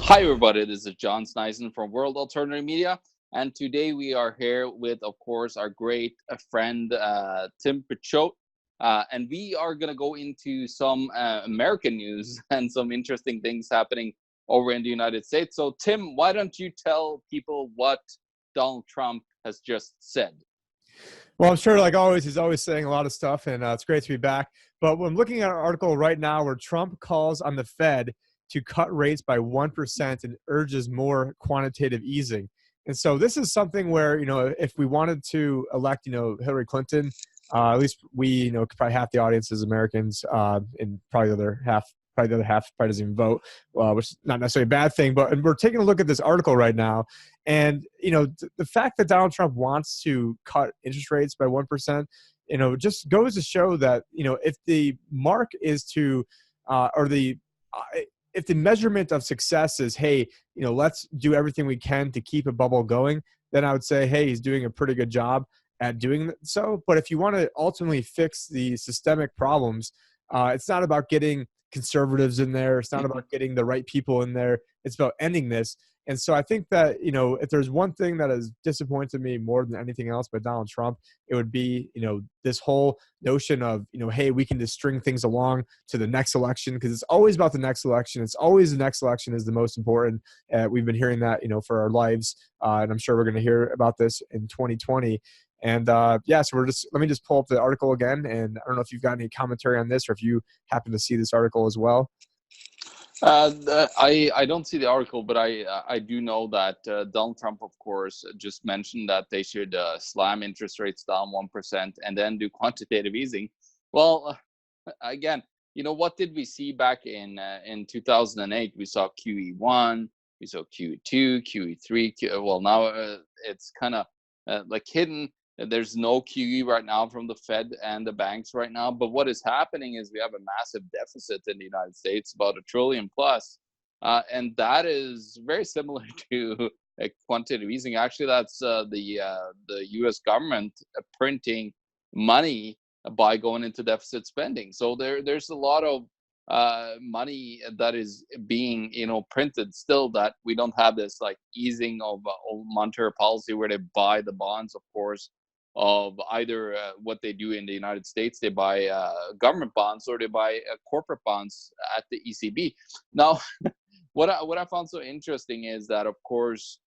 Hi, everybody. This is John Sneisen from World Alternative Media. And today we are here with, of course, our great friend, Tim Picciott. And we are going to go into some American news and some interesting things happening over in the United States. So, Tim, why don't you tell people what Donald Trump has just said? Well, I'm sure, like always, he's always saying a lot of stuff, and it's great to be back. But I'm looking at an article right now where Trump calls on the Fed to cut rates by 1% and urges more quantitative easing. And so this is something where, if we wanted to elect, Hillary Clinton, at least we, probably half the audience is Americans, and probably the other half probably doesn't even vote, which is not necessarily a bad thing. But and we're taking a look at this article right now, and the fact that Donald Trump wants to cut interest rates by 1%, just goes to show that if the mark is to, or the if the measurement of success is, hey, let's do everything we can to keep a bubble going, then I would say, hey, he's doing a pretty good job at doing so. But if you want to ultimately fix the systemic problems, it's not about getting conservatives in there. It's not about getting the right people in there. It's about ending this. And so I think that, if there's one thing that has disappointed me more than anything else by Donald Trump, it would be, this whole notion of, hey, we can just string things along to the next election, because it's always about the next election. It's always the next election is the most important. We've been hearing that, for our lives. And I'm sure we're going to hear about this in 2020. And so let me just pull up the article again. And I don't know if you've got any commentary on this or if you happen to see this article as well. I don't see the article, but I do know that Donald Trump, of course, just mentioned that they should slam interest rates down 1% and then do quantitative easing. Well, again, what did we see back in 2008? We saw QE1, we saw QE2, QE3. Well, now it's kind of like hidden. There's no QE right now from the Fed and the banks right now. But what is happening is we have a massive deficit in the United States, about $1 trillion plus. And that is very similar to quantitative easing. Actually, that's the US government printing money by going into deficit spending. So there's a lot of money that is being printed still, that we don't have this like easing of monetary policy where they buy the bonds, of course, of either what they do in the United States, they buy government bonds, or they buy corporate bonds at the ECB. Now, what I found so interesting is that, of course,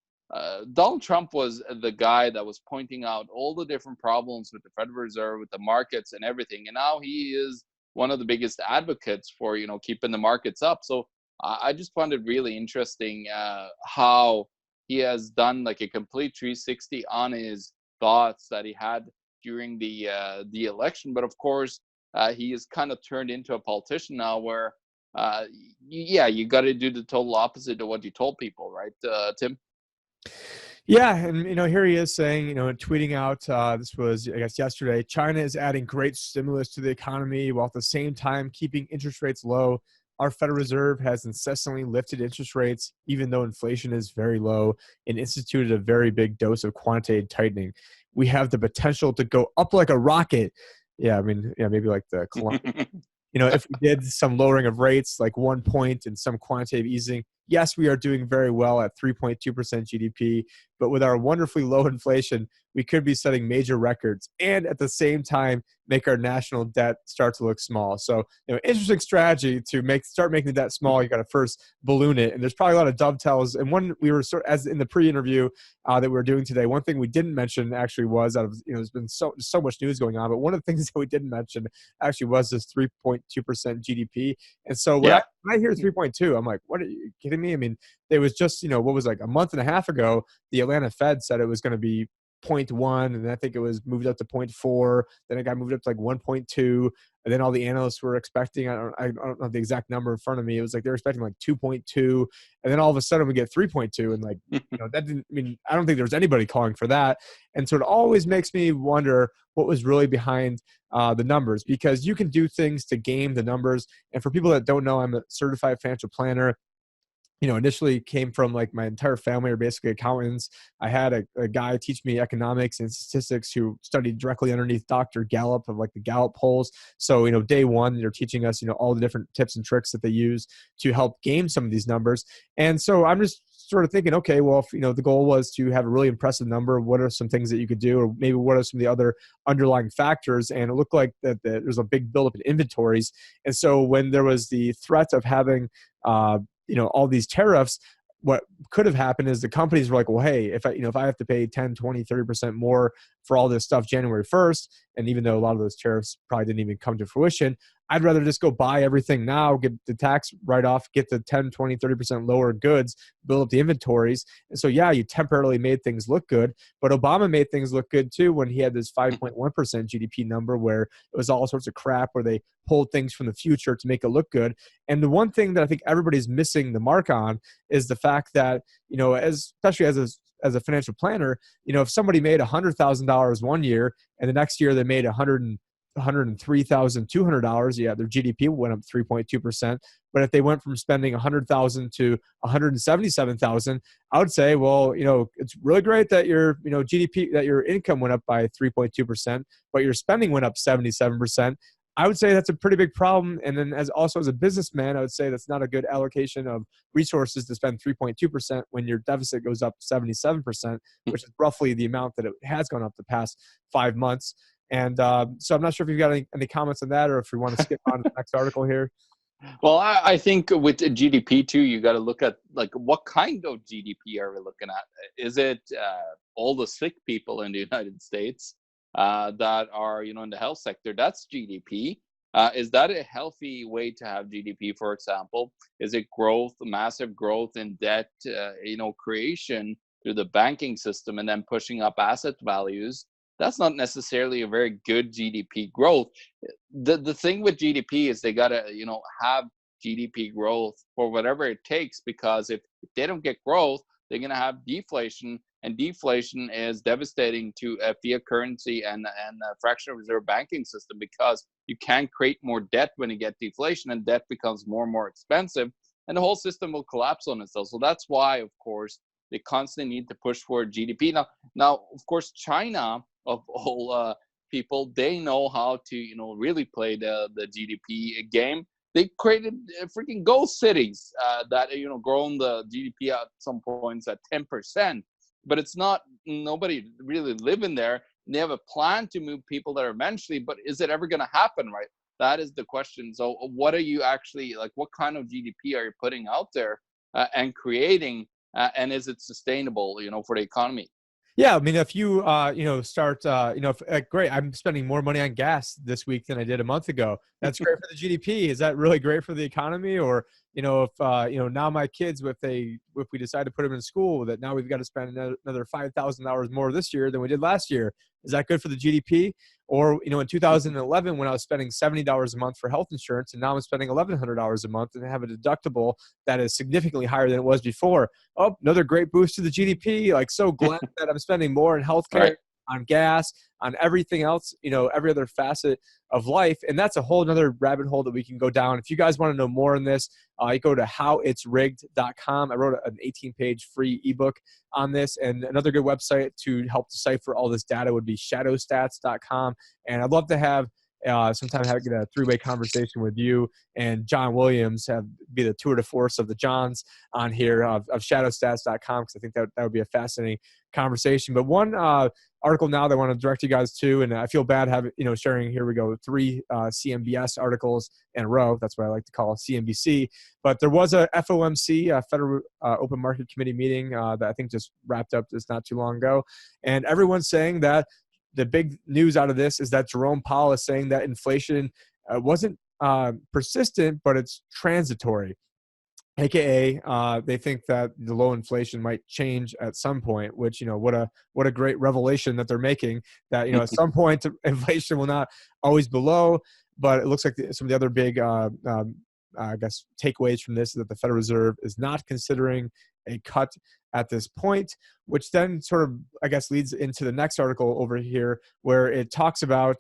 Donald Trump was the guy that was pointing out all the different problems with the Federal Reserve, with the markets and everything, and now he is one of the biggest advocates for keeping the markets up. So I just found it really interesting how he has done like a complete 360 on his thoughts that he had during the election. But of course, he is kind of turned into a politician now, where you got to do the total opposite of what you told people, right, Tim? Yeah, and here he is saying, tweeting out, this was, I guess, yesterday, China is adding great stimulus to the economy while at the same time keeping interest rates low. Our Federal Reserve has incessantly lifted interest rates, even though inflation is very low, and instituted a very big dose of quantitative tightening. We have the potential to go up like a rocket. Yeah, I mean, maybe like the if we did some lowering of rates, like 1 point and some quantitative easing, yes, we are doing very well at 3.2% GDP, but with our wonderfully low inflation, we could be setting major records and at the same time make our national debt start to look small. So, interesting strategy to start making the debt small. You got to first balloon it, and there's probably a lot of dovetails. And one we were as in the pre-interview that we were doing today, one thing we didn't mention actually was out of there's been so much news going on, but one of the things that we didn't mention actually was this 3.2% GDP. And so when Yeah. I hear 3.2, I'm like, what are you kidding me? I mean, it was just, what was like a month and a half ago, the Atlanta Fed said it was going to be 0.1, and I think it was moved up to 0.4. Then it got moved up to like 1.2. And then all the analysts were expecting, I don't know the exact number in front of me. It was like they were expecting like 2.2. And then all of a sudden we get 3.2. And like, that didn't, I don't think there was anybody calling for that. And so it always makes me wonder what was really behind the numbers, because you can do things to game the numbers. And for people that don't know, I'm a certified financial planner. initially came from like my entire family are basically accountants. I had a guy teach me economics and statistics who studied directly underneath Dr. Gallup of like the Gallup polls. So, day one, they're teaching us, all the different tips and tricks that they use to help game some of these numbers. And so I'm just sort of thinking, okay, well, if, the goal was to have a really impressive number, what are some things that you could do? Or maybe what are some of the other underlying factors? And it looked like that there's a big buildup in inventories. And so when there was the threat of having, all these tariffs, what could have happened is the companies were like, well, hey, if I have to pay 10, 20, 30% more for all this stuff January 1st, and even though a lot of those tariffs probably didn't even come to fruition, I'd rather just go buy everything now, get the tax write-off, get the 10, 20, 30% lower goods, build up the inventories. And so, yeah, you temporarily made things look good, but Obama made things look good too when he had this 5.1% GDP number where it was all sorts of crap where they pulled things from the future to make it look good. And the one thing that I think everybody's missing the mark on is the fact that, especially as a financial planner, if somebody made $100,000 one year and the next year they made $103,200, yeah, their GDP went up 3.2%. But if they went from spending $100,000 to $177,000, I would say, well, it's really great that your GDP, that your income went up by 3.2%, but your spending went up 77%. I would say that's a pretty big problem. And then as a businessman, I would say that's not a good allocation of resources to spend 3.2% when your deficit goes up 77%, which is roughly the amount that it has gone up the past 5 months. And so I'm not sure if you've got any comments on that or if you want to skip on to the next article here. Well, I think with GDP too, you got to look at like what kind of GDP are we looking at? Is it all the sick people in the United States that are in the health sector? That's GDP. Is that a healthy way to have GDP? For example, is it growth, massive growth in debt, creation through the banking system, and then pushing up asset values? That's not necessarily a very good GDP growth. The thing with GDP is they gotta have GDP growth for whatever it takes, because if they don't get growth, they're gonna have deflation, and deflation is devastating to a fiat currency and a fractional reserve banking system, because you can't create more debt when you get deflation, and debt becomes more and more expensive, and the whole system will collapse on itself. So that's why, of course, they constantly need to push for GDP. Now, of course, China of all people, they know how to really play the GDP game. They created freaking ghost cities that grown the GDP at some points at 10%, but it's not, nobody really living there. They have a plan to move people there eventually, but is it ever going to happen, right? That is the question. So what are you actually, like, what kind of GDP are you putting out there and creating, and is it sustainable for the economy? Yeah, I mean, if you start, great, I'm spending more money on gas this week than I did a month ago. That's great for the GDP. Is that really great for the economy? Or if now my kids, if we decide to put them in school, that now we've got to spend another $5,000 more this year than we did last year. Is that good for the GDP? Or in 2011, when I was spending $70 a month for health insurance, and now I'm spending $1,100 a month and have a deductible that is significantly higher than it was before. Oh, another great boost to the GDP. Like, so glad that I'm spending more in healthcare, Right. on gas, on everything else, every other facet of life. And that's a whole nother rabbit hole that we can go down. If you guys want to know more on this, you go to howitsrigged.com. I wrote an 18-page free ebook on this. And another good website to help decipher all this data would be shadowstats.com. And I'd love to have sometime get a three-way conversation with you and John Williams, be the tour de force of the Johns on here of shadowstats.com, because I think that would be a fascinating conversation. But one article now that I want to direct you guys to, and I feel bad having sharing, here we go, 3 CNBS articles in a row. That's what I like to call CNBC. But there was a FOMC, Federal Open Market Committee meeting that I think just wrapped up just not too long ago, and everyone's saying that the big news out of this is that Jerome Powell is saying that inflation wasn't persistent, but it's transitory. AKA, they think that the low inflation might change at some point. Which what a great revelation that they're making. That at some point inflation will not always be low. But it looks like some of the other big, I guess, takeaways from this is that the Federal Reserve is not considering a cut at this point, which then sort of, I guess, leads into the next article over here, where it talks about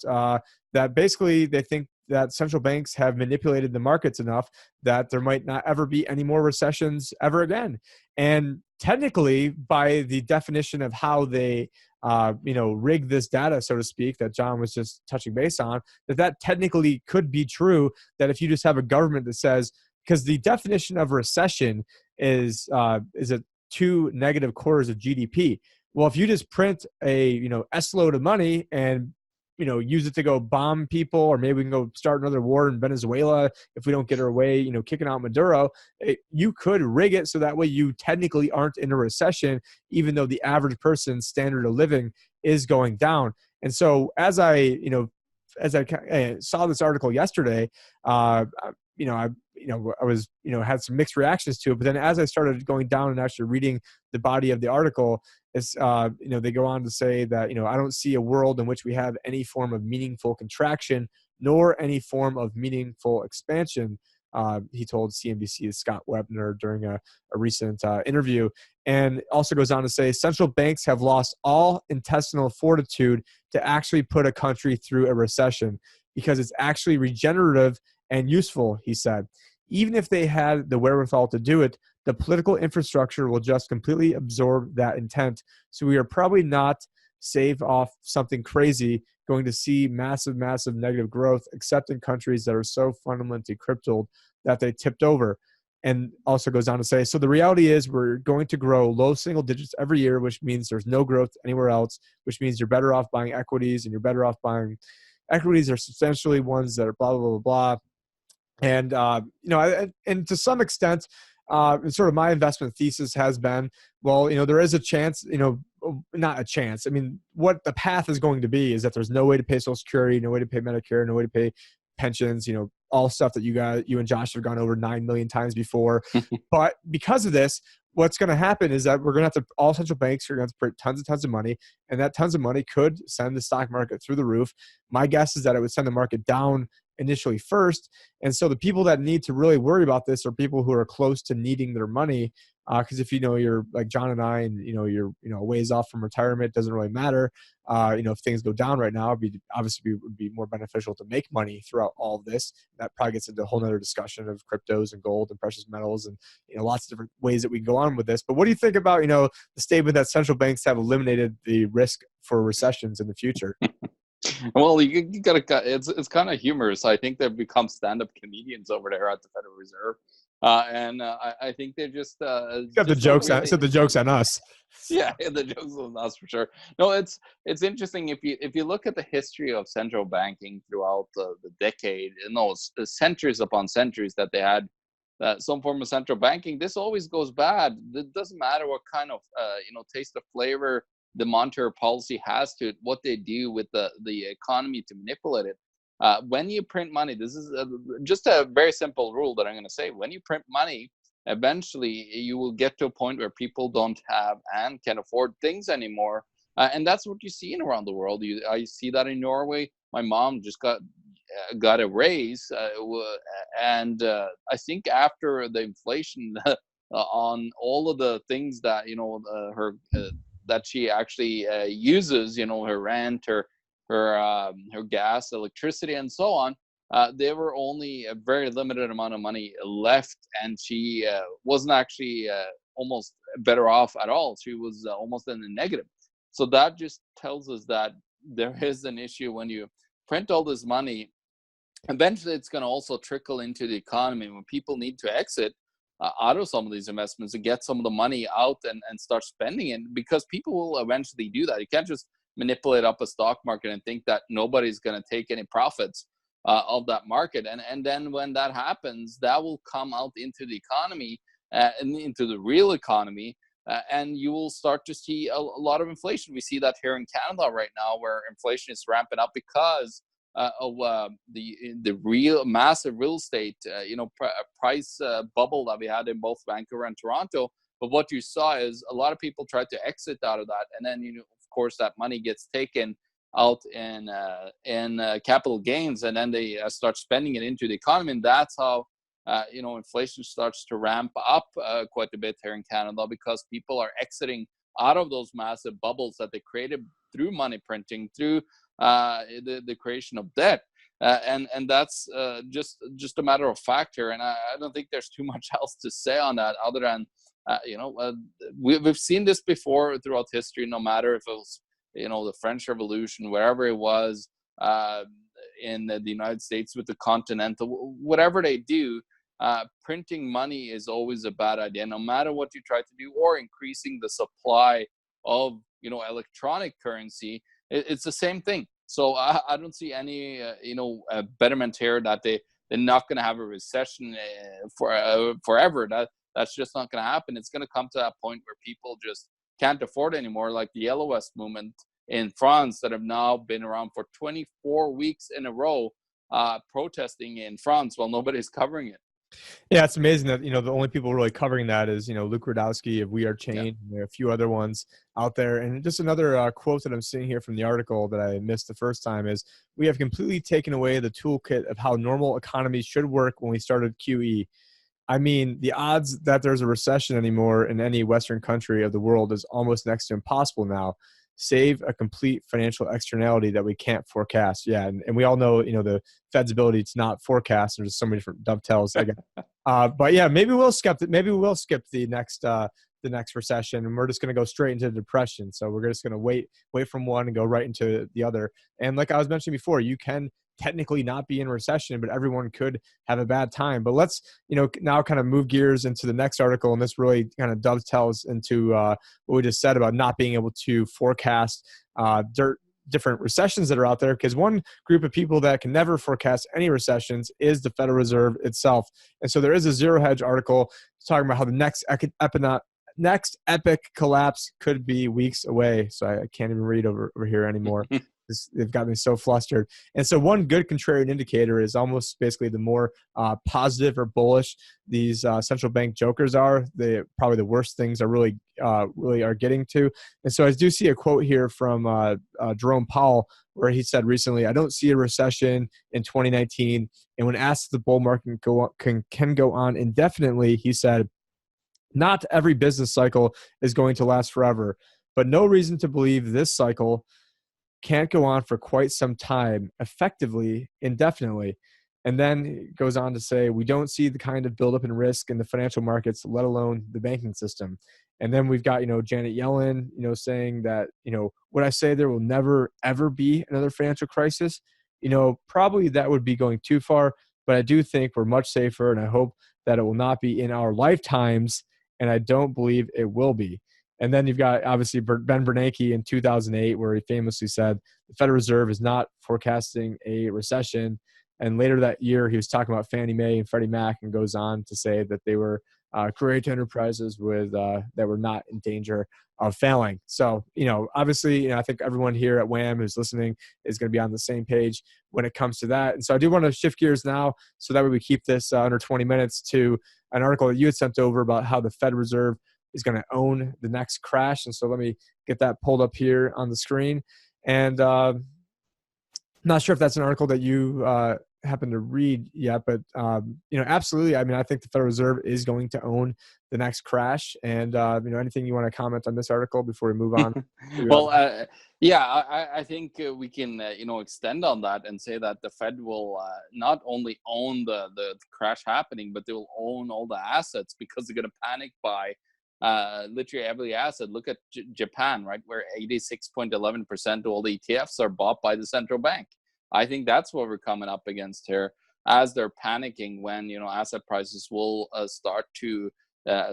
that basically they think that central banks have manipulated the markets enough that there might not ever be any more recessions ever again. And technically, by the definition of how they rig this data, so to speak, that John was just touching base on, that technically could be true, that if you just have a government that says, because the definition of recession is a 2 negative quarters of GDP. Well, if you just print a S-load of money and use it to go bomb people, or maybe we can go start another war in Venezuela if we don't get our way, kicking out Maduro, you could rig it so that way you technically aren't in a recession, even though the average person's standard of living is going down. And so as I saw this article yesterday, I was, had some mixed reactions to it. But then as I started going down and actually reading the body of the article, it's, they go on to say that, I don't see a world in which we have any form of meaningful contraction nor any form of meaningful expansion. He told CNBC's Scott Webner during a recent interview, and also goes on to say central banks have lost all intestinal fortitude to actually put a country through a recession because it's actually regenerative and useful, he said. Even if they had the wherewithal to do it, the political infrastructure will just completely absorb that intent. So we are probably not, save off something crazy, going to see massive, massive negative growth, except in countries that are so fundamentally crippled that they tipped over. And also goes on to say, so the reality is we're going to grow low single digits every year, which means there's no growth anywhere else, which means you're better off buying equities, and you're better off buying equities are substantially ones that are blah, blah, blah, blah. And, and to some extent, sort of my investment thesis has been, well, there is a chance, not a chance. I mean, what the path is going to be is that there's no way to pay Social Security, no way to pay Medicare, no way to pay pensions, all stuff that you and Josh have gone over 9 million times before. But because of this, what's going to happen is that we're going to have to, all central banks are going to have to print tons and tons of money, and that tons of money could send the stock market through the roof. My guess is that it would send the market down initially first. And so the people that need to really worry about this are people who are close to needing their money. Because if you're like John and I, and you're a ways off from retirement, doesn't really matter. If things go down right now, it would be more beneficial to make money throughout all of this. That probably gets into a whole nother discussion of cryptos and gold and precious metals and lots of different ways that we can go on with this. But what do you think about the statement that central banks have eliminated the risk for recessions in the future? Well, you gotta. It's kind of humorous. I think they've become stand-up comedians over there at the Federal Reserve, and I think they're just got the jokes. Really, the jokes on us. Yeah, the jokes on us for sure. No, it's interesting if you look at the history of central banking throughout the decade, centuries upon centuries that they had some form of central banking. This always goes bad. It doesn't matter what kind of taste of flavor the monetary policy has to it, what they do with the economy to manipulate it. When you print money, this is just a very simple rule that I'm going to say. When you print money, eventually you will get to a point where people don't have and can afford things anymore. And that's what you see around the world. I see that in Norway. My mom just got a raise. And I think after the inflation on all of the things that, her that she actually uses, her rent, her gas, electricity, and so on. There were only a very limited amount of money left, and she wasn't actually almost better off at all. She was almost in the negative. So that just tells us that there is an issue when you print all this money. Eventually, it's going to also trickle into the economy when people need to exit out of some of these investments to get some of the money out and start spending it, because people will eventually do that. You can't just manipulate up a stock market and think that nobody's going to take any profits of that market. And then when that happens, that will come out into the economy and into the real economy. And you will start to see a lot of inflation. We see that here in Canada right now, where inflation is ramping up because of the real massive real estate price bubble that we had in both Vancouver and Toronto. But what you saw is a lot of people tried to exit out of that, and then of course that money gets taken out in capital gains, and then they start spending it into the economy, and that's how inflation starts to ramp up quite a bit here in Canada because people are exiting out of those massive bubbles that they created through money printing, through the creation of debt. And that's just a matter of fact here. And I don't think there's too much else to say on that other than, we've seen this before throughout history, no matter if it was, the French Revolution, wherever it was, in the United States with the Continental, whatever they do, printing money is always a bad idea, no matter what you try to do, or increasing the supply of, electronic currency. It's the same thing. So I don't see any, betterment here that they're not going to have a recession forever. That's just not going to happen. It's going to come to that point where people just can't afford it anymore, like the Yellow Vest movement in France that have now been around for 24 weeks in a row, protesting in France while nobody's covering it. Yeah, it's amazing that, the only people really covering that is, Luke Rudowski of We Are Change. Yeah. There are a few other ones out there. And just another quote that I'm seeing here from the article that I missed the first time is, we have completely taken away the toolkit of how normal economies should work when we started QE. I mean, the odds that there's a recession anymore in any Western country of the world is almost next to impossible now, save a complete financial externality that we can't forecast. Yeah, and we all know, the Fed's ability to not forecast. There's so many different dovetails. But yeah, maybe we'll skip the next recession, and we're just going to go straight into depression. So we're just going to wait from one and go right into the other. And like I was mentioning before, you can technically not be in recession, but everyone could have a bad time. But let's, now kind of move gears into the next article. And this really kind of dovetails into what we just said about not being able to forecast different recessions that are out there, because one group of people that can never forecast any recessions is the Federal Reserve itself. And so there is a Zero Hedge article talking about how the next epic collapse could be weeks away. So I can't even read over here anymore. They've got me so flustered. And so one good contrarian indicator is almost basically the more positive or bullish these central bank jokers are, probably the worst things are really are getting to. And so I do see a quote here from Jerome Powell, where he said recently, "I don't see a recession in 2019. And when asked if the bull market can go on indefinitely, he said, not every business cycle is going to last forever, but no reason to believe this cycle can't go on for quite some time, effectively, indefinitely." And then it goes on to say, we don't see the kind of buildup in risk in the financial markets, let alone the banking system. And then we've got, Janet Yellen, saying that, would I say there will never, ever be another financial crisis? Probably that would be going too far, but I do think we're much safer, and I hope that it will not be in our lifetimes, and I don't believe it will be. And then you've got, obviously, Ben Bernanke in 2008, where he famously said the Federal Reserve is not forecasting a recession. And later that year, he was talking about Fannie Mae and Freddie Mac, and goes on to say that they were great enterprises that were not in danger of failing. So, obviously, I think everyone here at WHAM who's listening is going to be on the same page when it comes to that. And so I do want to shift gears now, so that way we keep this under 20 minutes, to an article that you had sent over about how the Fed Reserve is going to own the next crash. And so let me get that pulled up here on the screen. And not sure if that's an article that you happen to read yet, but absolutely. I mean, I think the Federal Reserve is going to own the next crash. And anything you want to comment on this article before we move on? Well, I think we can extend on that and say that the Fed will not only own the crash happening, but they will own all the assets, because they're going to panic buy literally every asset. Look at Japan, right, where 86.11% of all the ETFs are bought by the central bank. I think that's what we're coming up against here, as they're panicking when asset prices will start to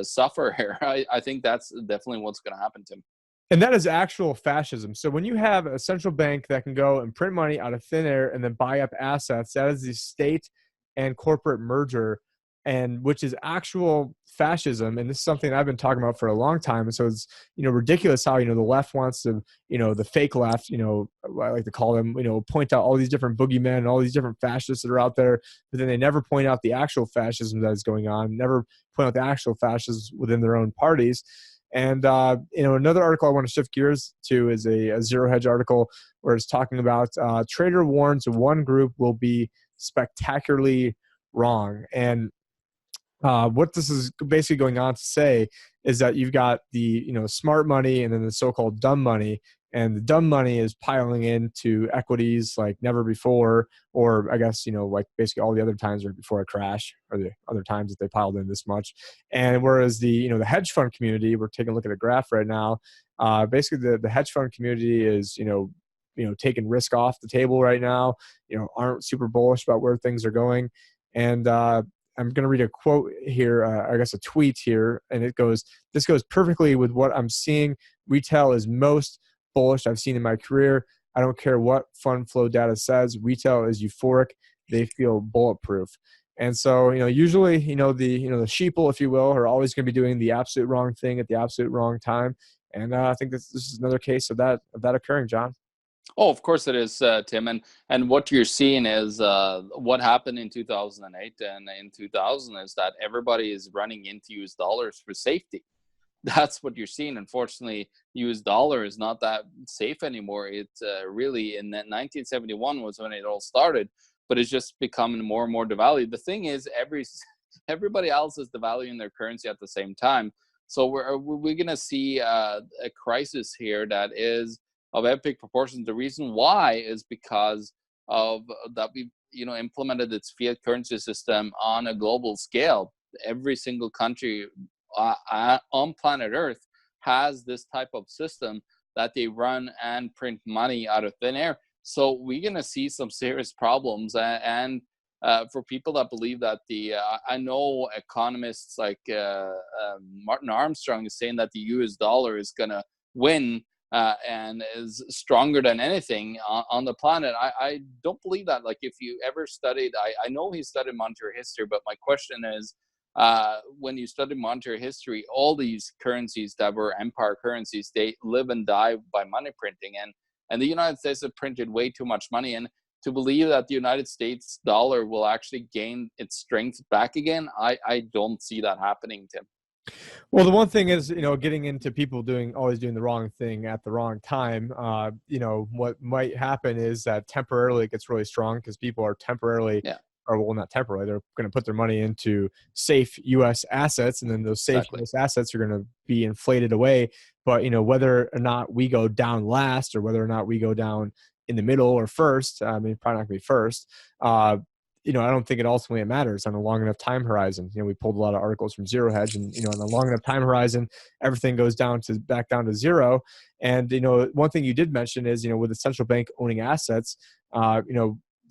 suffer here. I think that's definitely what's going to happen, Tim. And that is actual fascism. So when you have a central bank that can go and print money out of thin air and then buy up assets, that is the state and corporate merger, and which is actual fascism. And this is something I've been talking about for a long time. And so it's, ridiculous how, the left wants to, the fake left, I like to call them, point out all these different boogeymen and all these different fascists that are out there, but then they never point out the actual fascism that is going on, never point out the actual fascists within their own parties. And, another article I want to shift gears to is a Zero Hedge article, where it's talking about trader warns one group will be spectacularly wrong. And What this is basically going on to say is that you've got the smart money and then the so-called dumb money, and the dumb money is piling into equities like never before, or I guess like basically all the other times right before a crash, or the other times that they piled in this much. And whereas the hedge fund community, we're taking a look at a graph right now. Basically, the hedge fund community is taking risk off the table right now. Aren't super bullish about where things are going, and I'm going to read a quote here, I guess a tweet here, and this goes perfectly with what I'm seeing. Retail is most bullish I've seen in my career. I don't care what fund flow data says. Retail is euphoric. They feel bulletproof. And so, usually, the sheeple, if you will, are always going to be doing the absolute wrong thing at the absolute wrong time. And I think this is another case of that occurring, John. Oh, of course it is, Tim. And what you're seeing is what happened in 2008 and in 2000 is that everybody is running into US dollars for safety. That's what you're seeing. Unfortunately, US dollar is not that safe anymore. It's really in 1971 was when it all started, but it's just becoming more and more devalued. The thing is, everybody else is devaluing their currency at the same time. So we're going to see a crisis here that is of epic proportions. The reason why is because of that we've implemented its fiat currency system on a global scale. Every single country on planet Earth has this type of system that they run and print money out of thin air. So we're going to see some serious problems. And for people that believe that I know economists like Martin Armstrong is saying that the US dollar is going to win and is stronger than anything on the planet. I don't believe that. Like, if you ever studied, I know he studied monetary history, but my question is, when you study monetary history, all these currencies that were empire currencies, they live and die by money printing. And the United States have printed way too much money. And to believe that the United States dollar will actually gain its strength back again, I don't see that happening, Tim. Well, the one thing is, getting into people always doing the wrong thing at the wrong time. What might happen is that temporarily it gets really strong because people are temporarily, or well, not temporarily, they're going to put their money into safe U.S. assets, and then those safe U.S. assets are going to be inflated away. But, whether or not we go down last or whether or not we go down in the middle or first, I mean, probably not going to be first, I don't think it ultimately matters on a long enough time horizon. We pulled a lot of articles from Zero Hedge, and on a long enough time horizon, everything goes back down to zero. And one thing you did mention is with the central bank owning assets,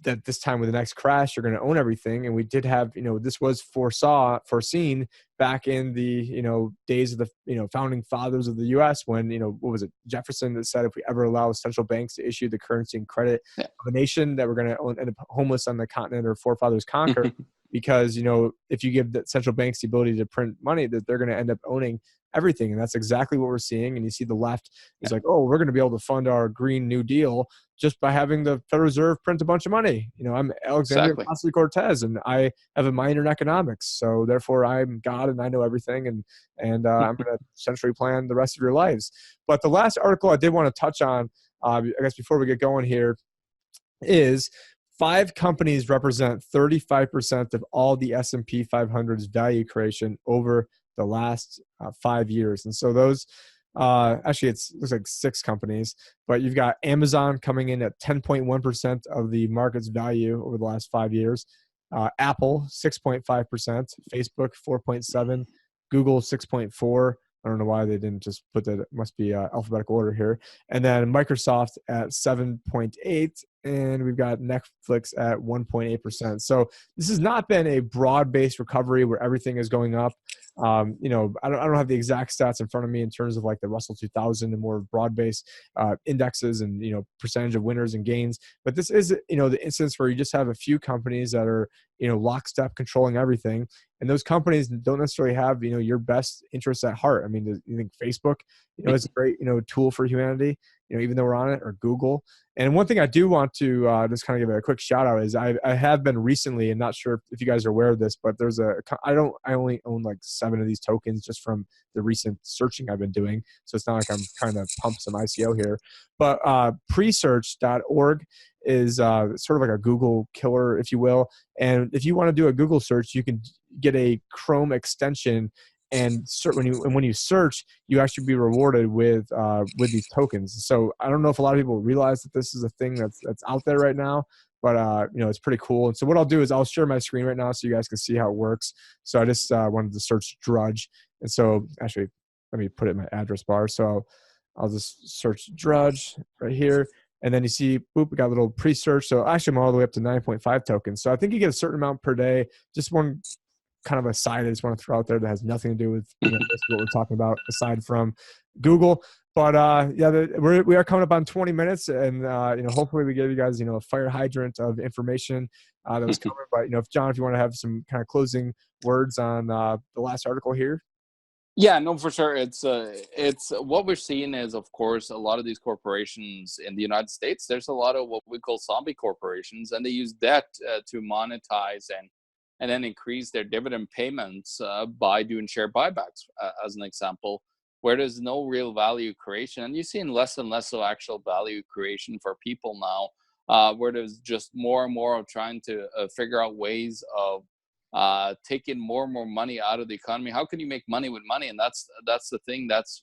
that this time with the next crash, you're going to own everything. And we did have, this was foreseen back in the, days of the, founding fathers of the U.S. when, what was it, Jefferson, that said if we ever allow central banks to issue the currency and credit of a nation, that we're going to end up homeless on the continent our forefathers conquered. Because, if you give the central banks the ability to print money, that they're going to end up owning everything. And that's exactly what we're seeing. And you see the left is like, oh, we're going to be able to fund our Green New Deal just by having the Federal Reserve print a bunch of money. I'm Alexander Ocasio-Cortez, and I have a minor in economics. So therefore I'm God and I know everything. And I'm going to centrally plan the rest of your lives. But the last article I did want to touch on, I guess before we get going here, is 5 companies represent 35% of all the S&P 500's value creation over the last 5 years. And so those, actually it looks like 6 companies, but you've got Amazon coming in at 10.1% of the market's value over the last 5 years. Apple, 6.5%, Facebook, 4.7%, Google, 6.4%. I don't know why they didn't just put that. It must be alphabetical order here. And then Microsoft at 7.8%, and we've got Netflix at 1.8%. So this has not been a broad-based recovery where everything is going up. I don't have the exact stats in front of me in terms of like the Russell 2000 and more broad-based indexes and percentage of winners and gains. But this is the instance where you just have a few companies that are lockstep controlling everything. And those companies don't necessarily have, your best interests at heart. I mean, you think Facebook, is a great, tool for humanity, even though we're on it, or Google. And one thing I do want to just kind of give a quick shout out is I have been recently, and not sure if you guys are aware of this, but I only own like 7 of these tokens just from the recent searching I've been doing. So it's not like I'm trying to pump some ICO here, but presearch.org is sort of like a Google killer, if you will. And if you want to do a Google search, you can get a Chrome extension, and when you search, you actually be rewarded with these tokens. So I don't know if a lot of people realize that this is a thing that's out there right now, but it's pretty cool. And so what I'll do is I'll share my screen right now so you guys can see how it works. So I just wanted to search Drudge, and so actually let me put it in my address bar. So I'll just search Drudge right here. And then you see, boop, we got a little pre-search. So actually I'm all the way up to 9.5 tokens. So I think you get a certain amount per day. Just one kind of a side I just want to throw out there that has nothing to do with what we're talking about aside from Google. But we are coming up on 20 minutes, and hopefully we gave you guys a fire hydrant of information that was covered. But if John, if you want to have some kind of closing words on the last article here. Yeah, no, for sure. It's what we're seeing is, of course, a lot of these corporations in the United States. There's a lot of what we call zombie corporations, and they use debt to monetize and then increase their dividend payments by doing share buybacks, as an example, where there's no real value creation. And you're seeing less and less of actual value creation for people now, where there's just more and more of trying to figure out ways of taking more and more money out of the economy. How can you make money with money? And that's the thing. That's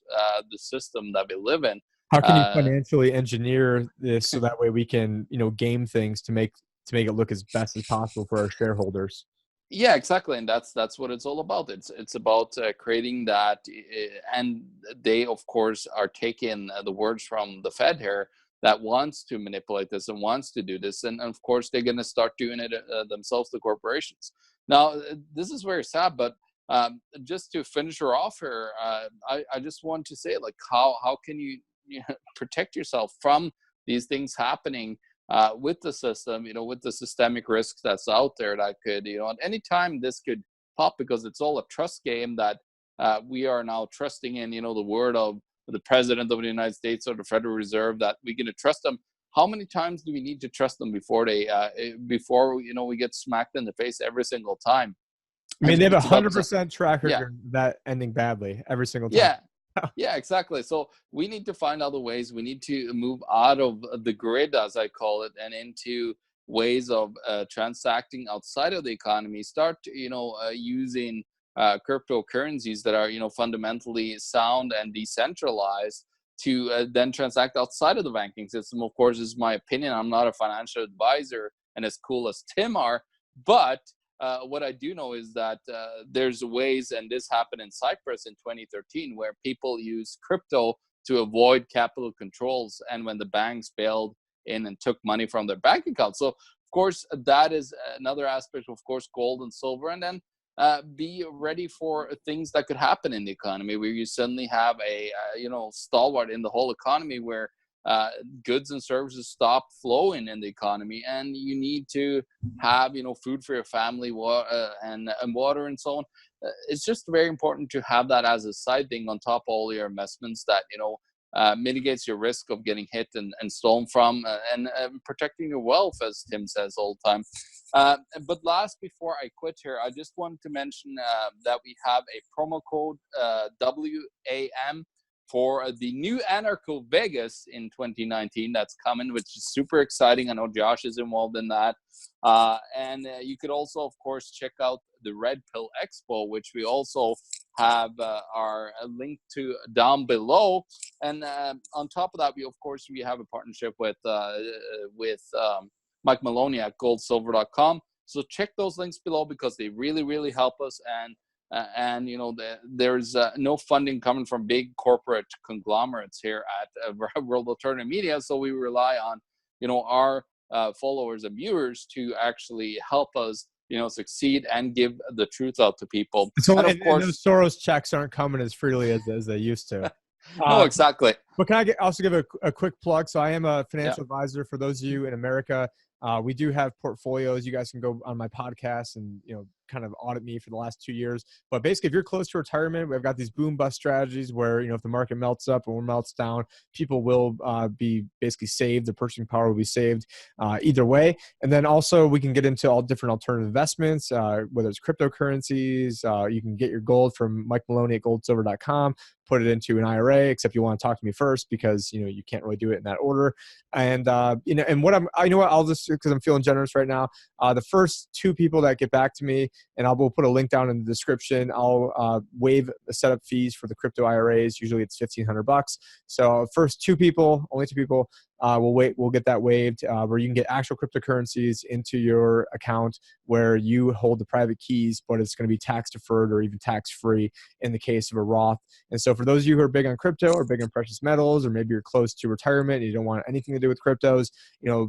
the system that we live in. How can you financially engineer this so that way we can game things to make it look as best as possible for our shareholders? Yeah, exactly, and that's what it's all about. It's about creating that, and they of course are taking the words from the Fed here that wants to manipulate this and wants to do this, and of course they're going to start doing it themselves, the corporations. Now, this is very sad, but just to finish her off here, I just want to say, like, how can you protect yourself from these things happening with the system, with the systemic risks that's out there that could, at any time this could pop, because it's all a trust game that we are now trusting in, the word of the president of the United States or the Federal Reserve, that we're going to trust them. How many times do we need to trust them before we get smacked in the face every single time? I mean, they have 100% track record that ending badly every single time. Yeah. Yeah, exactly. So we need to find other ways. We need to move out of the grid, as I call it, and into ways of transacting outside of the economy. Start, using cryptocurrencies that are, fundamentally sound and decentralized to then transact outside of the banking system. Of course, is my opinion. I'm not a financial advisor and as cool as Tim are, but what I do know is that there's ways, and this happened in Cyprus in 2013, where people use crypto to avoid capital controls, and when the banks bailed in and took money from their bank accounts. So, of course, that is another aspect, of course, gold and silver, and then be ready for things that could happen in the economy, where you suddenly have a stalwart in the whole economy, where goods and services stop flowing in the economy, and you need to have food for your family, and water and so on. It's just very important to have that as a side thing on top of all your investments that mitigates your risk of getting hit and stolen from, and protecting your wealth, as Tim says all the time. But last, before I quit here, I just wanted to mention that we have a promo code WAM for the new Anarcho Vegas in 2019 that's coming, which is super exciting. I know Josh is involved in that. And you could also, of course, check out the Red Pill Expo, which we also have our link to down below. And on top of that, we have a partnership with Mike Maloney at goldsilver.com. So check those links below, because they really, really help us. And there's no funding coming from big corporate conglomerates here at World Alternative Media, so we rely on our followers and viewers to actually help us succeed and give the truth out to people. So, and of course, those Soros checks aren't coming as freely as they used to. No, exactly. But can I also give a quick plug? So I am a financial advisor for those of you in America. We do have portfolios. You guys can go on my podcast and kind of audit me for the last 2 years. But basically, if you're close to retirement, we've got these boom bust strategies where if the market melts up or melts down, people will be basically saved. The purchasing power will be saved either way. And then also we can get into all different alternative investments, whether it's cryptocurrencies. You can get your gold from Mike Maloney at goldsilver.com. Put it into an IRA, except you want to talk to me first, because you can't really do it in that order. And and what I'll just, because I'm feeling generous right now, the first 2 people that get back to me and we'll put a link down in the description. I'll waive the setup fees for the crypto IRAs. Usually it's $1,500. So first only two people, we'll get that waived, where you can get actual cryptocurrencies into your account where you hold the private keys, but it's going to be tax deferred or even tax free in the case of a Roth. And so for those of you who are big on crypto or big on precious metals, or maybe you're close to retirement and you don't want anything to do with cryptos,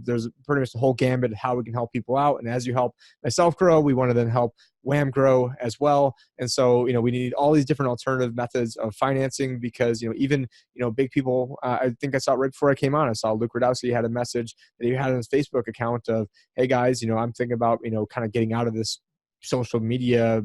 there's pretty much the whole gambit of how we can help people out. And as you help myself grow, we want to then help WAM grow as well. And so, we need all these different alternative methods of financing because, even, big people, I think I saw it right before I came on. I saw Luke Radowski had a message that he had on his Facebook account of, hey guys, I'm thinking about, kind of getting out of this social media,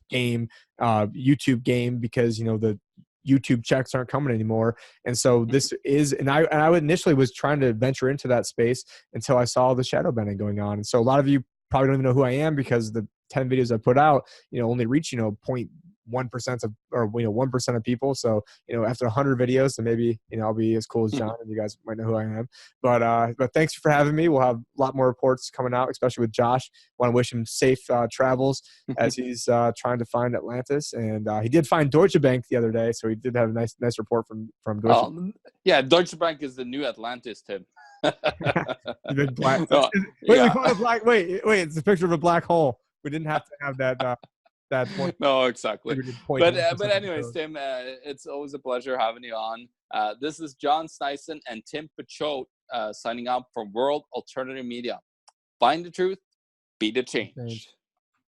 game, YouTube game, because, the YouTube checks aren't coming anymore. And so this is, and I initially was trying to venture into that space until I saw the shadow banning going on. And so a lot of you probably don't even know who I am because the 10 videos I put out, only reach, 0.1% of, or 1% of people. So after 100 videos, then maybe I'll be as cool as John, and you guys might know who I am. But thanks for having me. We'll have a lot more reports coming out, especially with Josh. Want to wish him safe travels as he's trying to find Atlantis, and he did find Deutsche Bank the other day, so he did have a nice report from Deutsche. Yeah, Deutsche Bank is the new Atlantis, Tim. The big black. No, Wait, yeah. we call it a black. Wait, it's a picture of a black hole. We didn't have to have that. That point. No, exactly. But anyways, code. Tim, it's always a pleasure having you on. This is John Sneisen and Tim Picciott signing up from World Alternative Media. Find the truth, be the change.